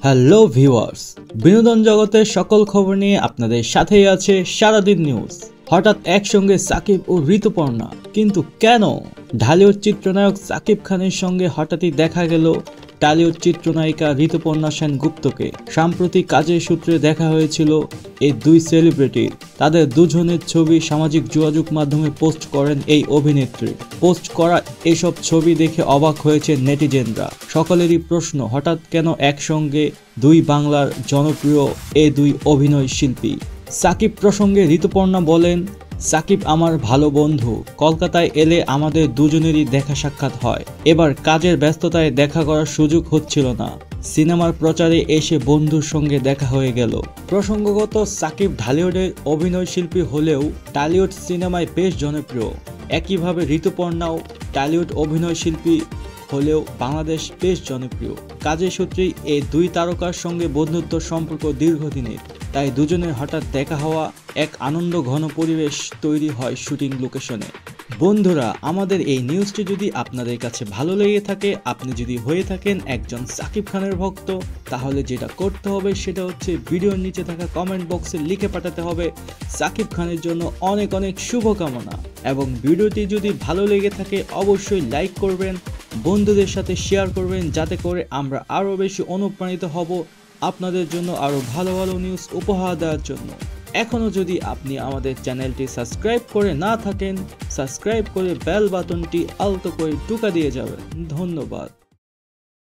Hello viewers, বিনোদন জগতের সকল খবর নিয়ে আপনাদের সাথেই আছে সারাদিন নিউজ। হঠাৎ একসঙ্গে সাকিব ও ঋতুপর্ণা, কিন্তু কেন? ঢালিউড চিত্রনায়ক সাকিব খানের সঙ্গে হঠাৎই দেখা গেল টালিউড চিত্রনায়িকা ঋতুপর্ণা সেনগুপ্তকে। সাম্প্রতিক কাজের সূত্রে দেখা হয়েছিল এই দুই সেলিব্রিটির। তাদের দুজনের ছবি সামাজিক যোগাযোগ মাধ্যমে পোস্ট করেন এই অভিনেত্রী। পোস্ট করা এসব ছবি দেখে অবাক হয়েছে নেটিজেনরা। সকলেরই প্রশ্ন, হঠাৎ কেন একসঙ্গে দুই বাংলার জনপ্রিয় এই দুই অভিনয় শিল্পী? সাকিব প্রসঙ্গে ঋতুপর্ণা বলেন, সাকিব আমার ভালো বন্ধু। কলকাতায় এলে আমাদের দুজনেরই দেখা সাক্ষাৎ হয়। এবার কাজের ব্যস্ততায় দেখা করার সুযোগ হচ্ছিল না। সিনেমার প্রচারে এসে বন্ধুর সঙ্গে দেখা হয়ে গেল। প্রসঙ্গগত, সাকিব ঢালিউডের অভিনয় শিল্পী হলেও টালিউড সিনেমায় বেশ জনপ্রিয়। একইভাবে ঋতুপর্ণাও টালিউড অভিনয় শিল্পী হলেও বাংলাদেশ বেশ জনপ্রিয়। কাজের সূত্রেই এই দুই তারকার সঙ্গে বন্ধুত্ব সম্পর্ক দীর্ঘদিনের। তাই দুজনের হঠাৎ দেখা হওয়া এক আনন্দ ঘন পরিবেশ তৈরি হয় শুটিং লোকেশনে। বন্ধুরা, আমাদের এই নিউজটি যদি আপনাদের কাছে ভালো লেগে থাকে, আপনি যদি হয়ে থাকেন একজন সাকিব খানের ভক্ত, তাহলে যেটা করতে হবে সেটা হচ্ছে ভিডিওর নিচে থাকা কমেন্ট বক্সে লিখে পাঠাতে হবে সাকিব খানের জন্য অনেক অনেক শুভকামনা। এবং ভিডিওটি যদি ভালো লেগে থাকে অবশ্যই লাইক করবেন, বন্ধুদের সাথে শেয়ার করবেন, যাতে করে আমরা আরও বেশি অনুপ্রাণিত হব আপনাদের জন্য আরও ভালো ভালো নিউজ উপহার দেওয়ার জন্য। এখনও যদি আপনি আমাদের চ্যানেলটি সাবস্ক্রাইব করে না থাকেন, সাবস্ক্রাইব করে বেল বাটনটি আলতো করে টুকা দিয়ে যাবেন। ধন্যবাদ।